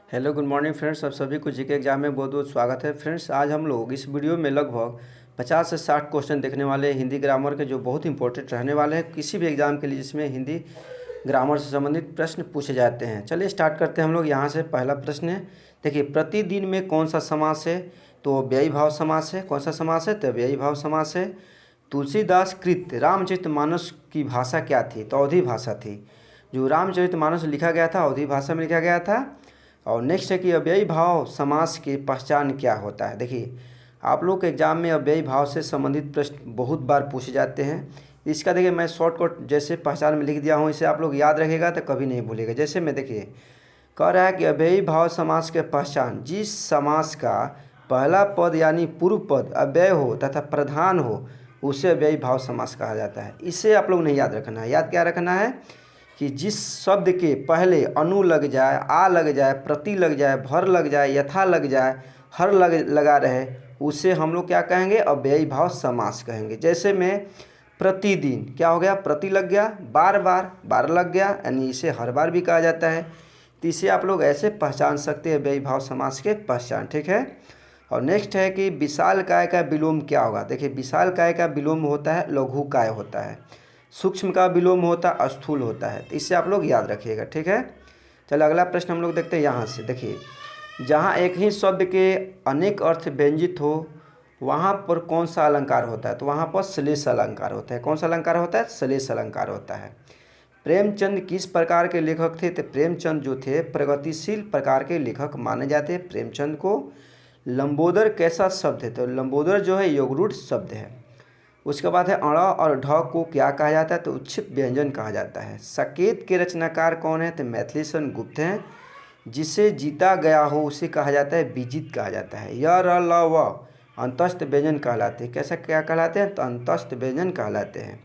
Hello good morning friends, आप सभी को जीके एग्जाम में बहुत बहुत स्वागत है। फ्रेंड्स, आज हम लोग इस वीडियो में लगभग 50 से 60 क्वेश्चन देखने वाले हैं हिंदी ग्रामर के, जो बहुत इंपॉर्टेंट रहने वाले हैं किसी भी एग्जाम के लिए जिसमें हिंदी ग्रामर से संबंधित प्रश्न पूछे जाते हैं। चलिए स्टार्ट करते हैं हम लोग। यहाँ से पहला प्रश्न है, देखिए, प्रतिदिन में कौन सा समास है? तो व्ययी भाव समास है। कौन सा समास है? तो व्ययी भाव समास है। तुलसीदास कृत रामचरितमानस की भाषा क्या थी? तो अवधी भाषा थी। जो रामचरितमानस लिखा गया था अवधी भाषा में लिखा गया था। और नेक्स्ट है कि अव्ययी भाव समास की पहचान क्या होता है? देखिए, आप लोग के एग्जाम में अव्ययी भाव से संबंधित प्रश्न बहुत बार पूछे जाते हैं। इसका देखिए मैं शॉर्टकट जैसे पहचान में लिख दिया हूँ, इसे आप लोग याद रखेगा तो कभी नहीं भूलेगा। जैसे मैं देखिए कह रहा है कि अव्ययी भाव समास के पहचान, जिस समास का पहला पद यानी पूर्व पद अव्यय हो तथा प्रधान हो उसे अव्ययी भाव समास कहा जाता है। इसे आप लोग नहीं याद रखना है। याद क्या रखना है कि जिस शब्द के पहले अनु लग जाए, आ लग जाए, प्रति लग जाए, भर लग जाए, यथा लग जाए, हर लगा रहे, उसे हम लोग क्या कहेंगे? अव्ययी भाव समास कहेंगे। जैसे में प्रतिदिन क्या हो गया? प्रति लग गया। बार बार, बार लग गया, यानी इसे हर बार भी कहा जाता है। तो इसे आप लोग ऐसे पहचान सकते हैं अव्ययी भाव समास के पहचान। ठीक है। और नेक्स्ट है कि विशाल काय का विलोम क्या होगा? देखिए, विशाल काय का विलोम होता है लघु काय होता है। सूक्ष्म का विलोम होता है स्थूल होता है। तो इससे आप लोग याद रखिएगा। ठीक है। चलो अगला प्रश्न हम लोग देखते हैं यहाँ से। देखिए, जहाँ एक ही शब्द के अनेक अर्थ व्यंजित हो वहाँ पर कौन सा अलंकार होता है? तो वहाँ पर श्लेष अलंकार होता है। कौन सा अलंकार होता है? श्लेष अलंकार होता है। प्रेमचंद किस प्रकार के लेखक थे? तो प्रेमचंद जो थे प्रगतिशील प्रकार के लेखक माने जाते हैं प्रेमचंद को। लंबोदर कैसा शब्द है? तो लंबोदर जो है योगरूढ़ शब्द है। उसके बाद है अण और ढ को क्या कहा जाता है? तो उच्छिप व्यंजन कहा जाता है। साकेत के रचनाकार कौन है? तो मैथिलीशरण गुप्त हैं। जिसे जीता गया हो उसे कहा जाता है विजित कहा जाता है। य र ल व अंतस्थ व्यंजन कहलाते हैं। कैसा क्या कहलाते हैं? तो अंतस्थ व्यंजन कहलाते हैं।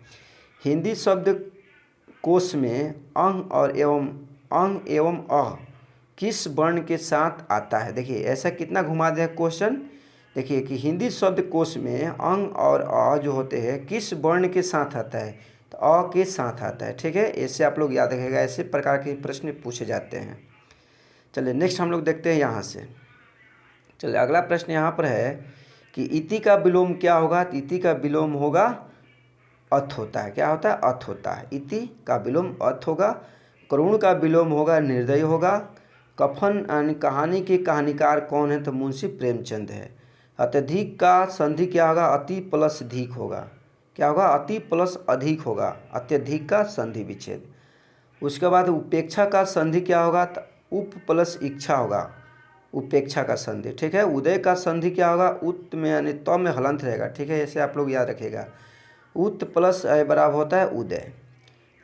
हिंदी शब्द कोश में अंग एवं अ किस वर्ण के साथ आता है? देखिए ऐसा कितना घुमा दिया क्वेश्चन। देखिए कि हिंदी शब्द कोश में अंग और अ जो होते हैं किस वर्ण के साथ आता है? तो अ के साथ आता है। ठीक है, ऐसे आप लोग याद रखिएगा। ऐसे प्रकार के प्रश्न पूछे जाते हैं। चलिए नेक्स्ट हम लोग देखते हैं यहाँ से। चलिए अगला प्रश्न यहाँ पर है कि इति का विलोम क्या होगा? तो इति का विलोम होगा अथ होता है। क्या होता है? अथ होता है। इति का विलोम अथ होगा। करुण का विलोम होगा निर्दय होगा। कफन यानी कहानी के कहानीकार कौन है? तो मुंशी प्रेमचंद है। अत्यधिक का संधि क्या होगा? अति प्लस अधिक होगा। क्या होगा? अति प्लस अधिक होगा। अत्यधिक का संधि विच्छेद। उसके बाद उपेक्षा का संधि क्या होगा? तो उप प्लस इच्छा होगा। उपेक्षा का संधि। ठीक है। उदय का संधि क्या होगा? उत में यानी त में हलंत रहेगा। ठीक है, ऐसे आप लोग याद रखिएगा। उत प्लस अय बराबर होता है उदय।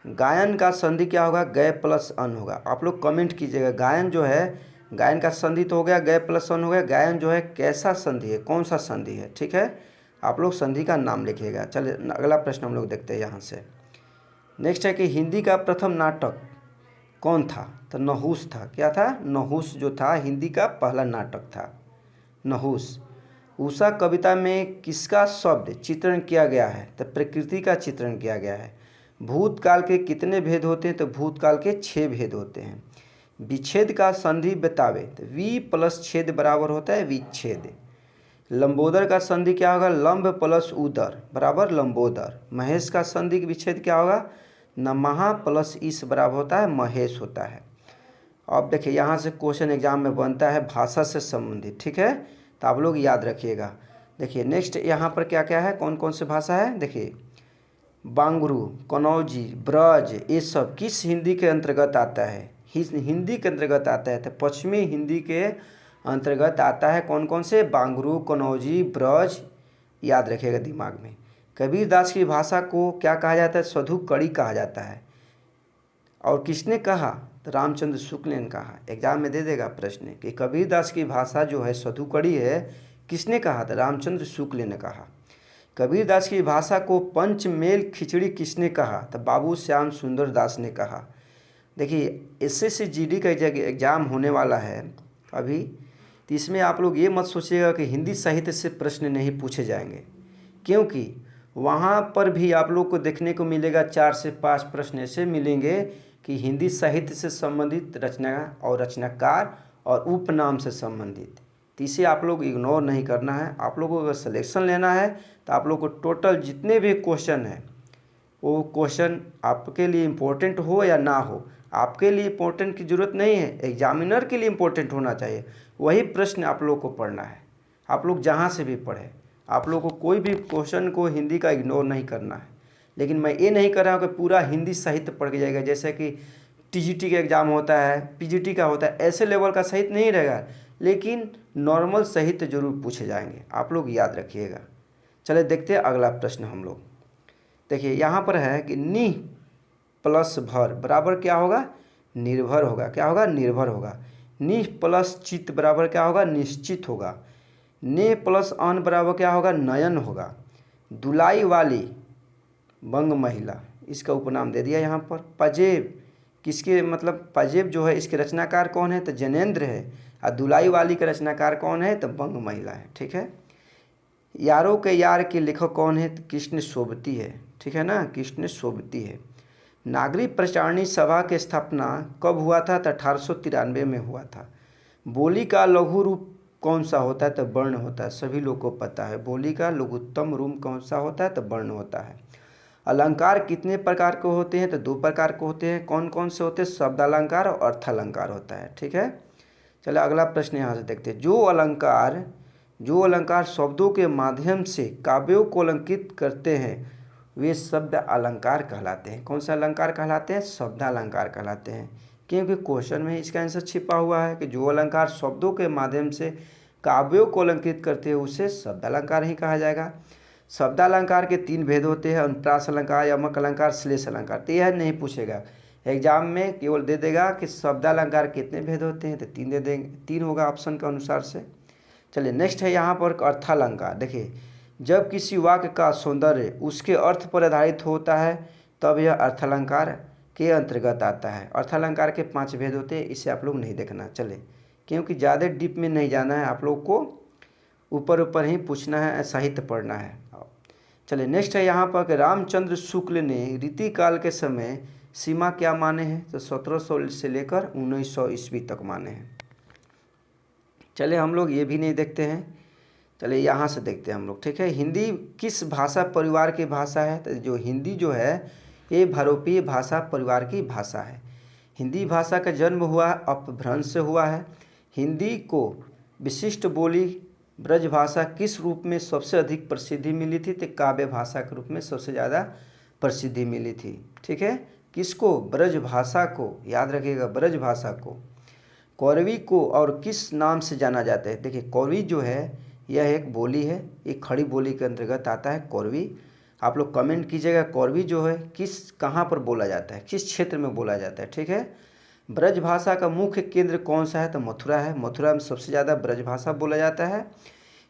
गायन का संधि क्या होगा? गय प्लस अन होगा। आप लोग कमेंट कीजिएगा। गायन जो है, गायन का संधि तो हो गया, गय प्लस अन हो गया। गायन जो है कैसा संधि है, कौन सा संधि है? ठीक है, आप लोग संधि का नाम लिखिएगा। चलिए अगला प्रश्न हम लोग देखते हैं यहाँ से। नेक्स्ट है कि हिंदी का प्रथम नाटक कौन था? तो नहुस था। क्या था? नहुस जो था हिंदी का पहला नाटक था, नहुस। उषा कविता में किसका शब्द चित्रण किया गया है? तो प्रकृति का चित्रण किया गया है। भूतकाल के कितने भेद होते हैं? तो भूतकाल के 6 भेद होते हैं। विच्छेद का संधि बतावे तो वी प्लस छेद बराबर होता है विच्छेद। लंबोदर का संधि क्या होगा? लंब प्लस उदर बराबर लंबोदर। महेश का संधि विच्छेद क्या होगा? नमहा प्लस इस बराबर होता है महेश होता है। अब देखिए यहाँ से क्वेश्चन एग्जाम में बनता है भाषा से संबंधित। ठीक है, तो आप लोग याद रखिएगा। देखिए नेक्स्ट यहाँ पर क्या क्या है, कौन कौन से भाषा है? देखिए बांगरू, कनौजी, ब्रज, ये सब किस हिंदी के अंतर्गत आता है? हिंदी के अंतर्गत आता है। तो पश्चिमी हिंदी के अंतर्गत आता है। कौन कौन से? बांगरू, कनौजी, ब्रज, याद रखिएगा दिमाग में। कबीर दास की भाषा को क्या कहा जाता है? स्वधु कड़ी कहा जाता है। और किसने कहा? तो रामचंद्र शुक्ल ने कहा। एग्जाम में दे देगा प्रश्न कि कबीर दास की भाषा जो है स्वधुकड़ी है, किसने कहा? तो रामचंद्र शुक्ल ने कहा। कबीर दास की भाषा को पंचमेल खिचड़ी किसने कहा? तो बाबू श्याम सुंदर दास ने कहा। देखिए एसएससी जीडी का एग्जाम होने वाला है अभी, तो इसमें आप लोग ये मत सोचिएगा कि हिंदी साहित्य से प्रश्न नहीं पूछे जाएंगे, क्योंकि वहाँ पर भी आप लोग को देखने को मिलेगा 4 से 5 प्रश्न ऐसे मिलेंगे कि हिंदी साहित्य से संबंधित रचना और रचनाकार और उपनाम से संबंधित। तो इसे आप लोग इग्नोर नहीं करना है। आप लोगों को अगर सिलेक्शन लेना है तो आप लोग को टोटल जितने भी क्वेश्चन हैं वो क्वेश्चन आपके लिए इम्पोर्टेंट हो या ना हो, आपके लिए इम्पोर्टेंट की ज़रूरत नहीं है, एग्जामिनर के लिए इम्पोर्टेंट होना चाहिए, वही प्रश्न आप लोग को पढ़ना है। आप लोग जहाँ से भी पढ़ें, आप लोग को कोई भी क्वेश्चन को हिंदी का इग्नोर नहीं करना है। लेकिन मैं ये नहीं कर रहा हूँ कि पूरा हिंदी साहित्य पढ़ के जाएगा, जैसे कि टीजीटी का एग्ज़ाम होता है, पीजीटी का होता है, ऐसे लेवल का साहित्य नहीं रहेगा, लेकिन नॉर्मल साहित्य जरूर पूछे जाएंगे, आप लोग याद रखिएगा। चले देखते हैं अगला प्रश्न हम लोग। देखिए यहाँ पर है कि नि प्लस भर बराबर क्या होगा, निर्भर होगा। क्या होगा, निर्भर होगा। नि प्लस चित बराबर क्या होगा, निश्चित होगा। ने प्लस अन बराबर क्या होगा, नयन होगा। दुलाई वाली बंग महिला, इसका उपनाम दे दिया यहाँ पर। पजेब, किसके मतलब पजेब जो है इसके रचनाकार कौन है, तो जैनेन्द्र है। और दुलाई वाली के रचनाकार कौन है, तो बंग महिला है। ठीक है। यारों के यार के लेखक कौन है, तो कृष्ण सोबती है। ठीक है ना, कृष्ण सोबती है। नागरिक प्रचारणी सभा की स्थापना कब हुआ था, तो 1893 में हुआ था। बोली का लघु रूप कौन सा होता है, तो वर्ण होता है। सभी लोग को पता है बोली का लघुत्तम रूप कौन सा होता है, तो वर्ण होता है। अलंकार कितने प्रकार के होते हैं, तो 2 प्रकार के होते हैं। कौन कौन से होते हैं, शब्द अलंकार और अर्थ अलंकार होता है। ठीक है। चलिए अगला प्रश्न यहाँ से देखते हैं। जो अलंकार शब्दों के माध्यम से काव्यों को अलंकृत करते हैं वे शब्द अलंकार कहलाते हैं। कौन सा अलंकार कहलाते हैं, शब्द अलंकार कहलाते हैं। क्योंकि क्वेश्चन में इसका आंसर छिपा हुआ है कि जो अलंकार शब्दों के माध्यम से काव्यों को अलंकृत करते हैं उसे शब्द अलंकार ही कहा जाएगा। शब्द अलंकार के 3 भेद होते हैं, अनुप्रास अलंकार, यमक अलंकार, श्लेष अलंकार। तो यह नहीं पूछेगा एग्जाम में, केवल दे देगा कि शब्द अलंकार कितने भेद होते हैं, तो 3 दे देंगे, 3 होगा ऑप्शन के अनुसार से। चलिए नेक्स्ट है यहाँ पर अर्थालंकार। देखिए जब किसी वाक्य का सौंदर्य उसके अर्थ पर आधारित होता है तब यह अर्थालंकार के अंतर्गत आता है। अर्थालंकार के 5 भेद होते हैं, इसे आप लोग नहीं देखना। चले क्योंकि ज़्यादा डीप में नहीं जाना है, आप लोग को ऊपर ऊपर ही पूछना है, साहित्य पढ़ना है। चलिए नेक्स्ट है यहाँ पर कि रामचंद्र शुक्ल ने रीतिकाल के समय सीमा क्या माने हैं, तो 1700 से लेकर 1900 ईस्वी तक माने हैं। चले हम लोग ये भी नहीं देखते हैं, चलिए यहाँ से देखते हैं हम लोग। ठीक है। हिंदी किस भाषा परिवार की भाषा है, तो जो हिंदी जो है ये बहुरूपीय भाषा परिवार की भाषा है। हिंदी भाषा का जन्म हुआ अपभ्रंश से हुआ है। हिंदी को विशिष्ट बोली ब्रज भाषा किस रूप में सबसे अधिक प्रसिद्धि मिली थी, तो काव्य भाषा के रूप में सबसे ज़्यादा प्रसिद्धि मिली थी। ठीक है। किसको, ब्रज भाषा को, याद रखिएगा ब्रज भाषा को। कौरवी को और किस नाम से जाना जाता है, देखिए कौरवी जो है यह एक बोली है, एक खड़ी बोली के अंतर्गत आता है कौरवी। आप लोग कमेंट कीजिएगा कौरवी जो है किस कहाँ पर बोला जाता है, किस क्षेत्र में बोला जाता है। ठीक है। ब्रज भाषा का मुख्य केंद्र कौन सा है, तो मथुरा है। मथुरा में सबसे ज़्यादा ब्रज भाषा बोला जाता है।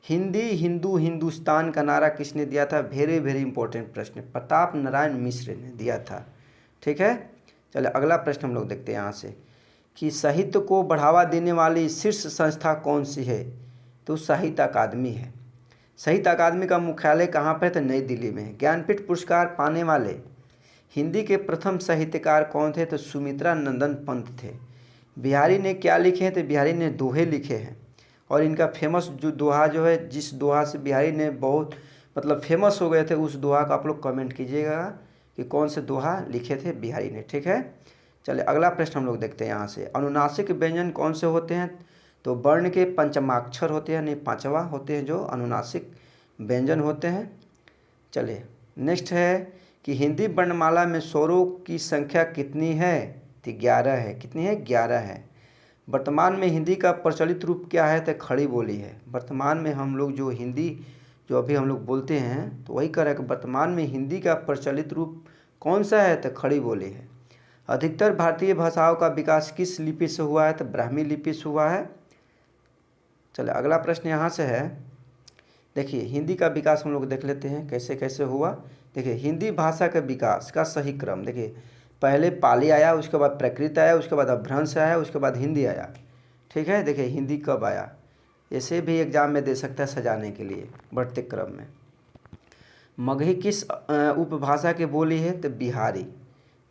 हिंदी हिंदू हिंदुस्तान का नारा किसने दिया था, वेरी वेरी इंपॉर्टेंट प्रश्न, प्रताप नारायण मिश्र ने दिया था। ठीक है। चलिए अगला प्रश्न हम लोग देखते हैं यहाँ से कि साहित्य को बढ़ावा देने वाली शीर्ष संस्था कौन सी है, तो साहित्य अकादमी है। साहित्य अकादमी का मुख्यालय कहाँ पर है, तो नई दिल्ली में है। ज्ञानपीठ पुरस्कार पाने वाले हिंदी के प्रथम साहित्यकार कौन थे, तो सुमित्रा नंदन पंत थे। बिहारी ने क्या लिखे हैं, तो बिहारी ने दोहे लिखे हैं। और इनका फेमस जो दोहा जो है, जिस दोहा से बिहारी ने बहुत मतलब फेमस हो गए थे, उस दोहा का आप लोग कमेंट कीजिएगा कि कौन से दोहा लिखे थे बिहारी ने। ठीक है। चलिए अगला प्रश्न हम लोग देखते हैं यहाँ से। अनुनासिक व्यंजन कौन से होते हैं, तो वर्ण के पंचमाक्षर होते हैं, नहीं 5वां होते हैं जो अनुनासिक व्यंजन होते हैं। चलिए नेक्स्ट है कि हिंदी वर्णमाला में स्वरों की संख्या कितनी है, तो 11 है। कितनी है, 11 है। वर्तमान में हिंदी का प्रचलित रूप क्या है, तो खड़ी बोली है। वर्तमान में हम लोग जो हिंदी जो अभी हम लोग बोलते हैं तो वही कह रहे हैं कि वर्तमान में हिंदी का प्रचलित रूप कौन सा है, तो खड़ी बोली है। अधिकतर भारतीय भाषाओं का विकास किस लिपि से हुआ है, तो ब्राह्मी लिपि से हुआ है। चलिए अगला प्रश्न यहाँ से है, देखिए हिंदी का विकास हम लोग देख लेते हैं कैसे कैसे हुआ। देखिए हिंदी भाषा के विकास का सही क्रम, देखिए पहले पाली आया, उसके बाद प्राकृत आया, उसके बाद अपभ्रंश आया, उसके बाद हिंदी आया। ठीक है। देखिए हिंदी कब आया, ऐसे भी एग्जाम में दे सकता है सजाने के लिए बढ़ते क्रम में। मगही किस उपभाषा की बोली है, तो बिहारी।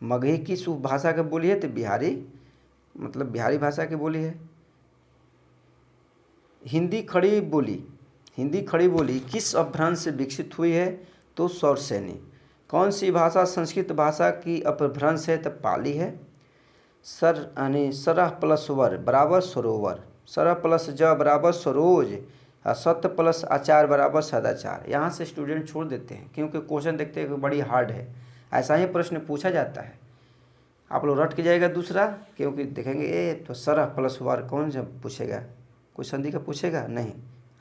मगही किस उपभाषा की बोली है, तो बिहारी मतलब बिहारी भाषा की बोली है। हिंदी खड़ी बोली किस अपभ्रंश से विकसित हुई है? तो शौरसेनी। कौन सी भाषा संस्कृत भाषा की अपभ्रंश है? तो पाली है। सरह प्लस वर बराबर सरोवर, सरह प्लस ज बराबर सरोज, सत्य प्लस आचार बराबर सदाचार। यहाँ से स्टूडेंट छोड़ देते हैं क्योंकि क्वेश्चन देखते हैं कि बड़ी हार्ड है। ऐसा ही प्रश्न पूछा जाता है, आप लोग रट के जाएगा दूसरा, क्योंकि देखेंगे ए तो सरह प्लस वर कौन जब पूछेगा, कोई संधि का पूछेगा नहीं।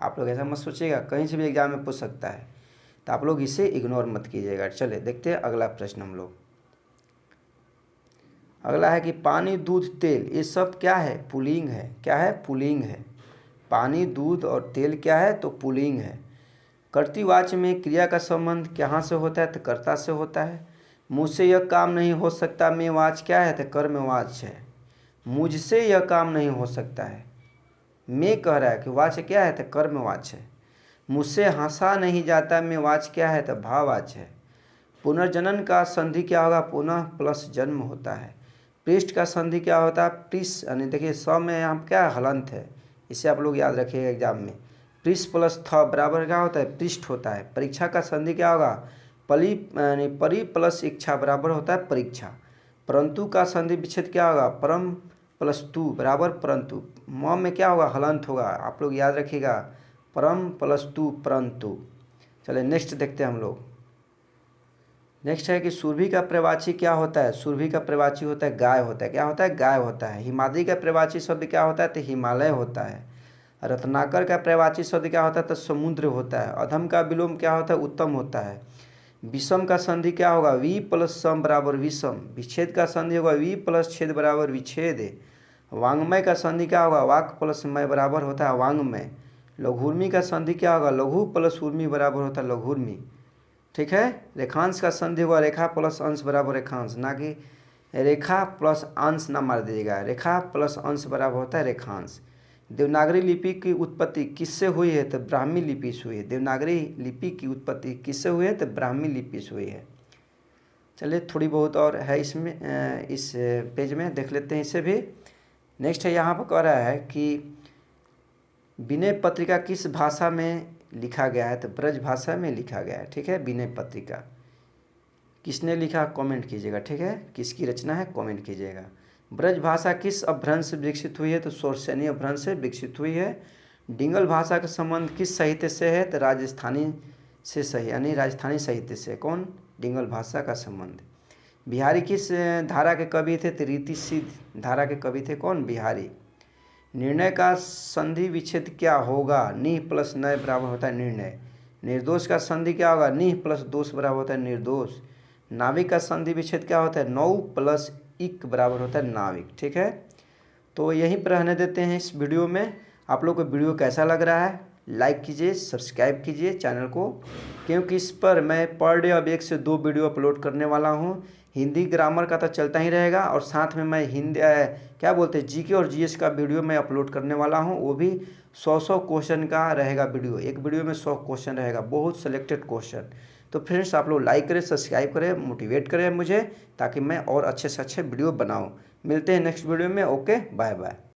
आप लोग ऐसा मत सोचिएगा, कहीं से भी एग्जाम में पूछ सकता है, तो आप लोग इसे इग्नोर मत कीजिएगा। चले देखते हैं अगला प्रश्न हम लोग। अगला है कि पानी दूध तेल ये सब क्या है? पुल्लिंग है। क्या है? पुल्लिंग है। पानी दूध और तेल क्या है? तो पुल्लिंग है। कर्तृवाच्य में क्रिया का संबंध कहाँ से होता है? तो कर्ता से होता है। मुझसे यह काम नहीं हो सकता में वाच्य क्या है? तो कर्मवाच्य है। मुझसे यह काम नहीं हो सकता है, मैं कह रहा है कि वाच्य क्या है? तो कर्मवाच्य है। मुझसे हंसा नहीं जाता में वाच्य क्या है? तो भाववाच्य है। पुनर्जनन का संधि क्या होगा? पुनः प्लस जन्म होता है। पृष्ठ का संधि क्या होता है? पृष्ठ, यानी देखिए स में यहाँ क्या हलंत है, इसे आप लोग याद रखिएगा एग्जाम में। पृष्ठ प्लस थ बराबर क्या होता है? पृष्ठ होता है। परीक्षा का संधि क्या होगा? परि प्लस इच्छा बराबर होता है परीक्षा। परंतु का संधि विच्छेद क्या होगा? परम प्लस तु बराबर परंतु। म में क्या होगा? हलंत होगा, आप लोग याद रखिएगा, परम प्लस तु परंतु। चलिए नेक्स्ट देखते हैं हम लोग। नेक्स्ट है कि सुरभि का प्रवाची क्या होता है? सुरभि का प्रवाची होता है गाय होता है। क्या होता है? गाय होता है। हिमाद्री का प्रवाची शब्द क्या होता है? तो हिमालय होता है। रत्नाकर का प्रवाची शब्द क्या होता है? तो समुद्र होता है। अधम का विलोम क्या होता है? उत्तम होता है। विषम का संधि क्या होगा? वी प्लस सम बराबर विषम। विच्छेद का संधि होगा वी प्लस छेद बराबर विच्छेद। वांग्मय का संधि क्या होगा? वाक प्लस मय बराबर होता है वांग्मय। लघुर्मी का संधि क्या होगा? लघु प्लस उर्मी बराबर होता है लघुर्मी। ठीक है। रेखांश का संधि होगा रेखा प्लस अंश बराबर रेखांश, ना कि रेखा प्लस अंश ना मार दीजिएगा, रेखा प्लस अंश बराबर होता है रेखांश। देवनागरी लिपि की उत्पत्ति किससे हुई है? तो ब्राह्मी लिपि से हुई है। देवनागरी लिपि की उत्पत्ति किससे हुई है? तो ब्राह्मी लिपि से हुई है। चलिए थोड़ी बहुत और है इसमें, इस पेज में देख लेते हैं इसे भी। नेक्स्ट है यहाँ पर कह रहा है कि विनय पत्रिका किस भाषा में लिखा गया है? तो ब्रज भाषा में लिखा गया है। ठीक है। विनय पत्रिका किसने लिखा? कमेंट कीजिएगा। ठीक है, किसकी रचना है कमेंट कीजिएगा। ब्रज भाषा किस अपभ्रंश से विकसित हुई है? तो शौरसेनी अपभ्रंश से विकसित हुई है। डिंगल भाषा का संबंध किस साहित्य से है? तो राजस्थानी से सही, यानी राजस्थानी साहित्य से। कौन? डिंगल भाषा का संबंध। बिहारी किस धारा के कवि थे? तो रीति सिद्ध धारा के कवि थे। कौन? बिहारी। निर्णय का संधि विच्छेद क्या होगा? निह प्लस नय बराबर होता है निर्णय। निर्दोष का संधि क्या होगा? निह प्लस दोष बराबर होता है निर्दोष। नाविक का संधि विच्छेद क्या होता है? नौ प्लस इक बराबर होता है नाविक। ठीक है, तो यहीं पर रहने देते हैं इस वीडियो में। आप लोग को वीडियो कैसा लग रहा है लाइक कीजिए, सब्सक्राइब कीजिए चैनल को, क्योंकि इस पर मैं पर डे अब 1 से 2 वीडियो अपलोड करने वाला हूँ। हिंदी ग्रामर का तो चलता ही रहेगा, और साथ में मैं हिंदी क्या बोलते हैं जीके और जीएस का वीडियो मैं अपलोड करने वाला हूँ। वो भी 100 क्वेश्चन का रहेगा वीडियो, एक वीडियो में 100 क्वेश्चन रहेगा, बहुत सेलेक्टेड क्वेश्चन। तो फ्रेंड्स आप लोग लाइक करें, सब्सक्राइब करें, मोटिवेट करें मुझे, ताकि मैं और अच्छे से अच्छे वीडियो बनाऊँ। मिलते हैं नेक्स्ट वीडियो में। Okay, bye bye.